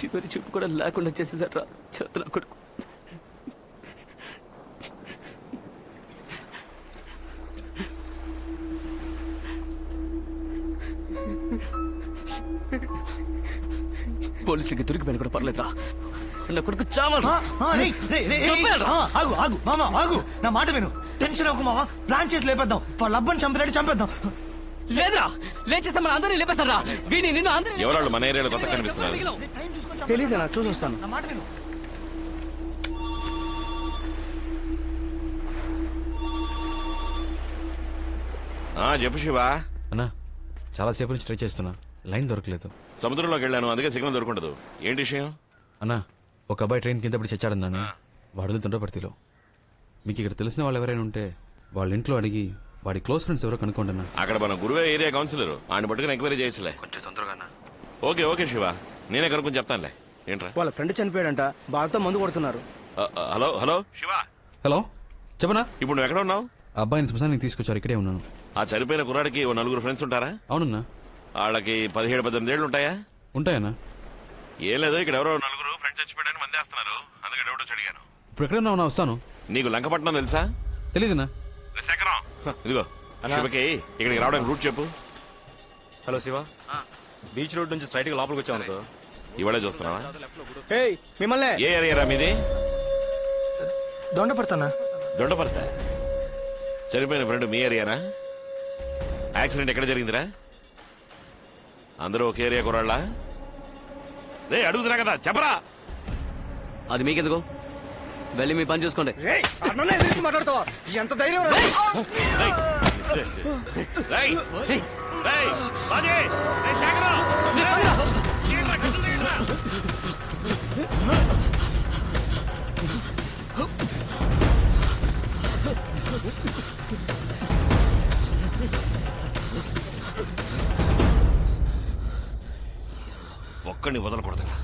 చివరి చూపు కూడా లేకుండా చేసేసారా చేతన కొడుకు. పోలీసులకి దొరికిపోయిన కూడా పర్లేదురా, నా కొడుకు చావాలి. నా మాట విను, టెన్షన్ అవ్వకు మావా. ప్లాన్ చేసి లేపేద్దాం, వాళ్ళ అబ్బాయిని చంపినట్టు చంపేద్దాం. లేదా లేచేస్తే మన అందరినీ లేపేస్తారా? వీడిని నిన్ను అందరినీ. ఎవరాళ్ళు మన ఏరియాలో కొత్త కనిపిస్తున్నారు? తెలీదు, నా చూసి వస్తాను. నా మాట విను. చెప్పు శివ. అన్నా చాలాసేపు నుంచి ట్రై చేస్తున్నా, లైన్ దొరకలేదు. సముద్రంలోకి వెళ్ళాను, అందుకే సిగ్నల్ దొరకదు. ఏంటి విషయం? అన్నా ఒక అబ్బాయి ట్రైన్ కింద పడి చచ్చాడన్నాను, వాడు తుండ్రపర్తిలో. మీకు ఇక్కడ తెలిసిన వాళ్ళు ఎవరైనా ఉంటే వాళ్ళ ఇంట్లో అడిగి వాడి క్లోజ్ ఫ్రెండ్స్ ఎవరో కనుక్కోండి అన్న. అక్కడ మన గురువే ఏరియా కౌన్సిలర్, ఆయన పట్టుకుని ఎంక్వైరీ చేయొచ్చులే. కొంచెం తొందరగా. ఓకే శివ, నేనే కనుక్కొని చెప్తానులే. ఏంట్రా? వాళ్ళ ఫ్రెండ్ చనిపోయాడంట, బాగా మందు కొడుతున్నారు. హలో శివ. హలో చెప్పనా? ఇప్పుడు నువ్వు ఎక్కడ ఉన్నావు? అబ్బాయిని శ్మశానికి తీసుకొచ్చారు, ఇక్కడే ఉన్నాను. ఆ చనిపోయిన కుర్రాడికి ఓ 4 ఫ్రెండ్స్ ఉంటారా? అవునన్నా. వాళ్ళకి 17-18 ఏళ్ళు ఉంటాయా? ఉంటాయన్నా. ఏం లేదు, ఇక్కడ ఎవరో 4 ఫ్రెండ్స్ చచ్చిపోయాడని మంది వేస్తున్నారు, అందుకే డౌట్ వచ్చి అడిగాను. ఇప్పుడు ఎక్కడ ఉన్నావు? వస్తాను. నీకు లంకపట్నం తెలుసా? తెలీదన్నా. ఇదిగో శివకి ఇక్కడికి రావడానికి రూట్ చెప్పు. హలో శివ, బీచ్ రోడ్ నుంచి స్ట్రైట్ గా లోపలికి వచ్చావు అనుకో. ఇవాళే చూస్తున్నావా? మిమ్మల్ని. ఏ ఏరియా మీది? దొండపడతానా? దొండపడతా. చనిపోయిన ఫ్రెండ్ మీ ఏరియానా? యాక్సిడెంట్ ఎక్కడ జరిగిందిరా? అందరూ ఒక ఏరియా కురాళ్ళ? రే అడుగుతున్నా కదా, చెప్పరా. అది మీకెందుకు? వెళ్ళి మీ పని చూసుకోండి. మాట్లాడుతావా? ఎంత ధైర్యం! ఒక్కడిని వదలకూడదురా.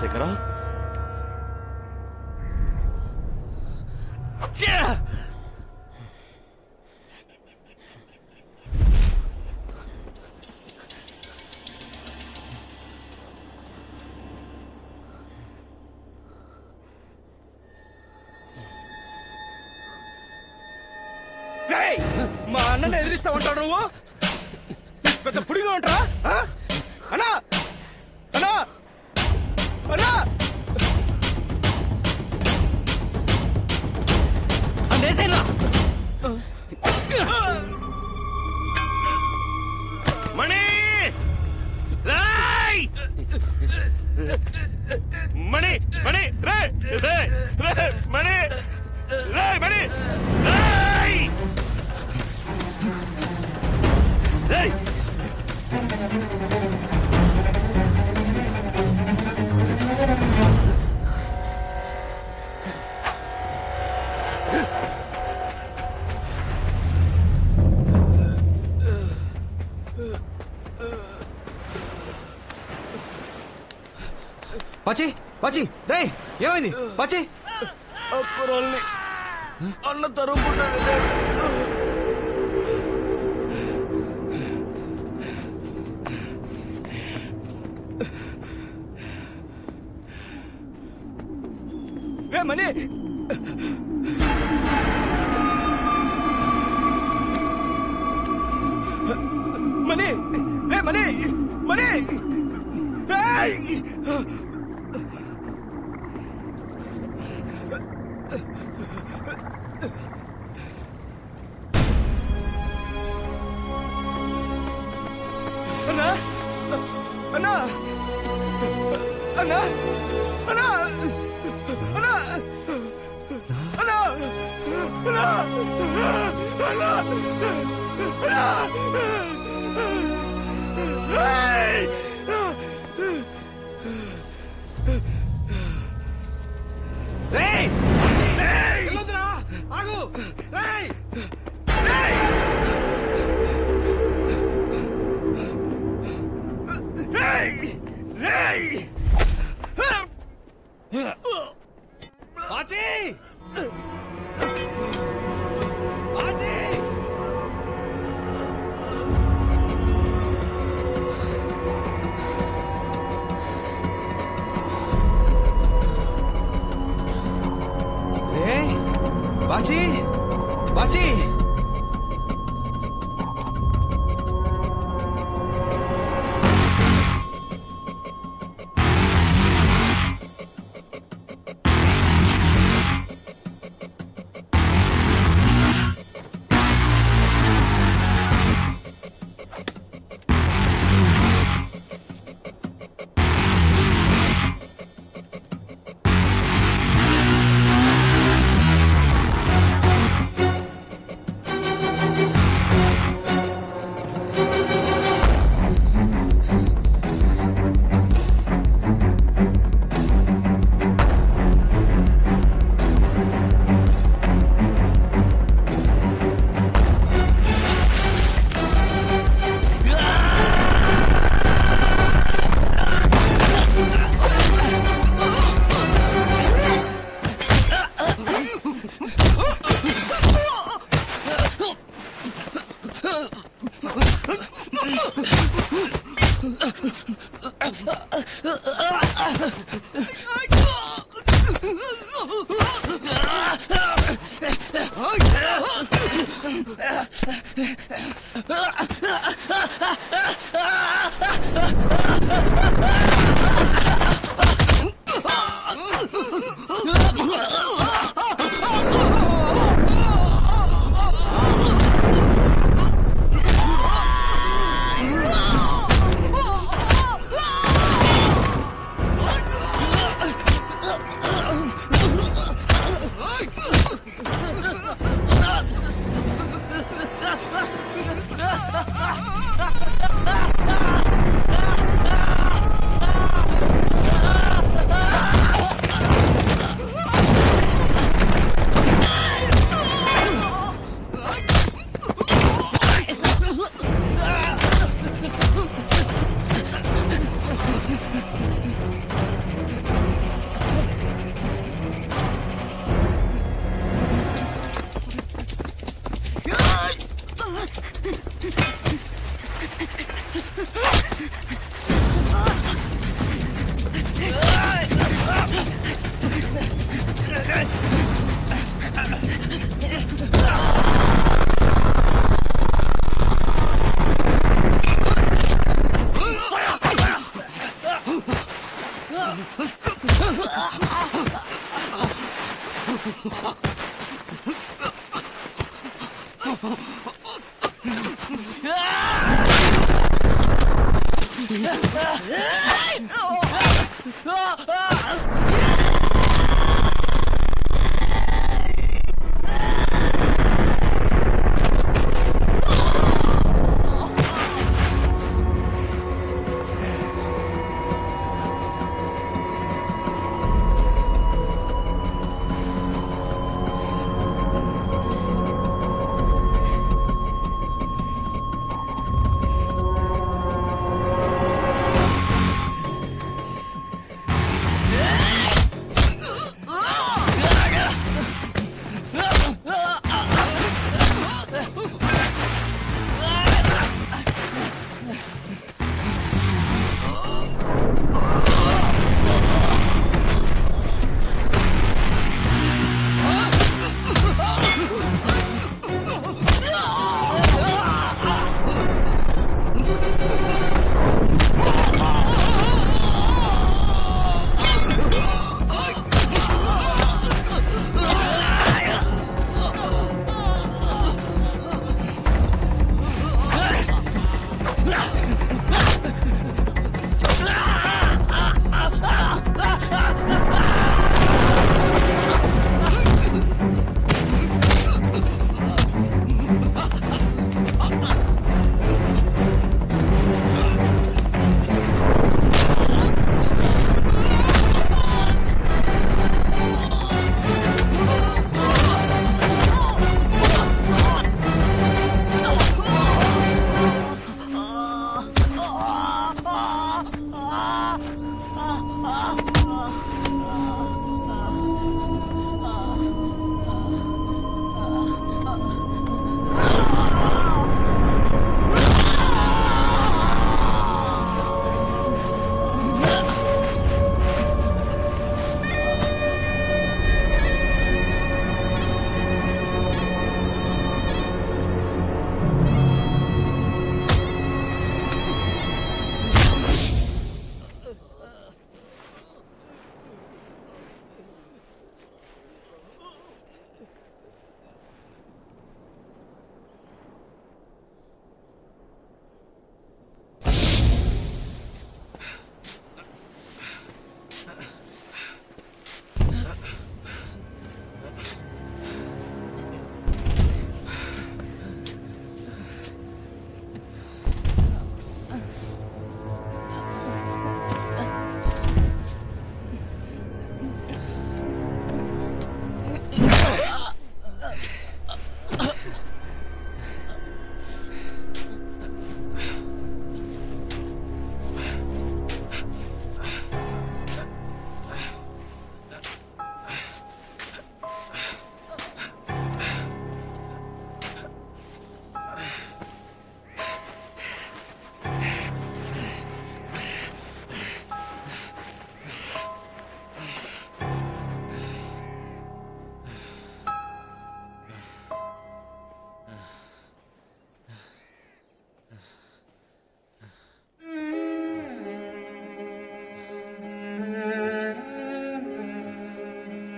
శేఖరా, మా అన్నని ఎదిరిస్తా ఉంటాడు నువ్వు? పెద్ద పుడిగా ఉంటారా? అన్నా అన్నా అన్నా మణి, మణి మణి రే రే రే మణి రే మణి రే. పచ్చి పచ్చి రే, ఏమైంది పచ్చి? అన్న తరుముకుంటాను. రే మణి, మణి రే మణి మణి. అన్నా అన్నా అన్నా అన్నా అన్నా అన్నా అన్నా అన్నా ఆగు బాచీ బాచీ బాచీ బాచీ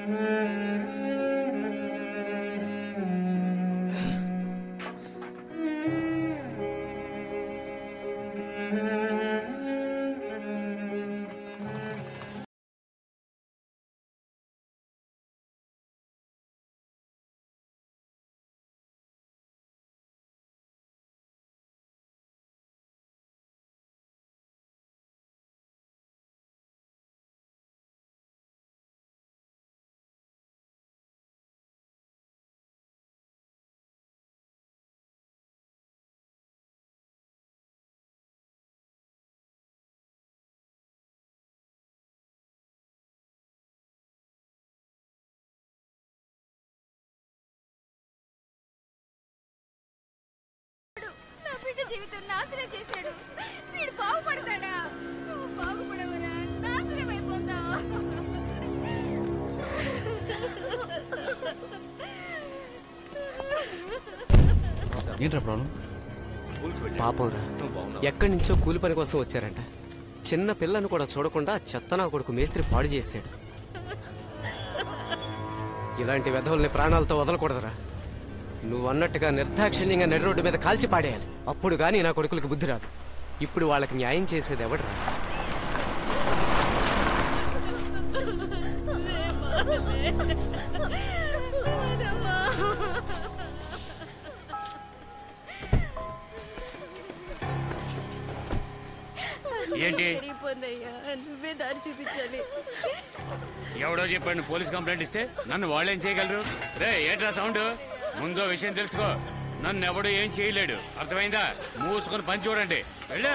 నా బిడ్డ జీవితం నాశనం చేశాడు. వీడు బాగుపడతాడా? నువ్వు బాగుపడవరా? నాశనం అయిపోతావు. ఏంట్రా ప్రాబ్లం? స్కూల్కి వెళ్ళి పాపంరా, ఎక్కడి నుంచో కూలి పని కోసం వచ్చారంట. చిన్న పిల్లను కూడా చూడకుండా చెత్తనా కొడుకు మేస్త్రి పాడు చేశాడు. ఇలాంటి వెధవుల్ని ప్రాణాలతో వదలకూడదురా. నువ్వు అన్నట్టుగా నిర్దాక్షిణ్యంగా నడి రోడ్డు మీద కాల్చి పాడేయాలి. అప్పుడు గానీ నా కొడుకులకు బుద్ధి రాదు. ఇప్పుడు వాళ్ళకి న్యాయం చేసేది ఎవడరా? ఏంటి నువ్వే దారి చూపించాలి. ఎవడో చెప్పండి పోలీస్ కంప్లైంట్ ఇస్తే నన్ను వాళ్ళేం చేయగలరు? రే ఏంట్రా సౌండ్? ముందో విషయం తెలుసుకో. నన్ను ఎవడు ఏం చేయలేడు, అర్థమైందా? మూసుకొని పని చూడండి. వెళ్ళు.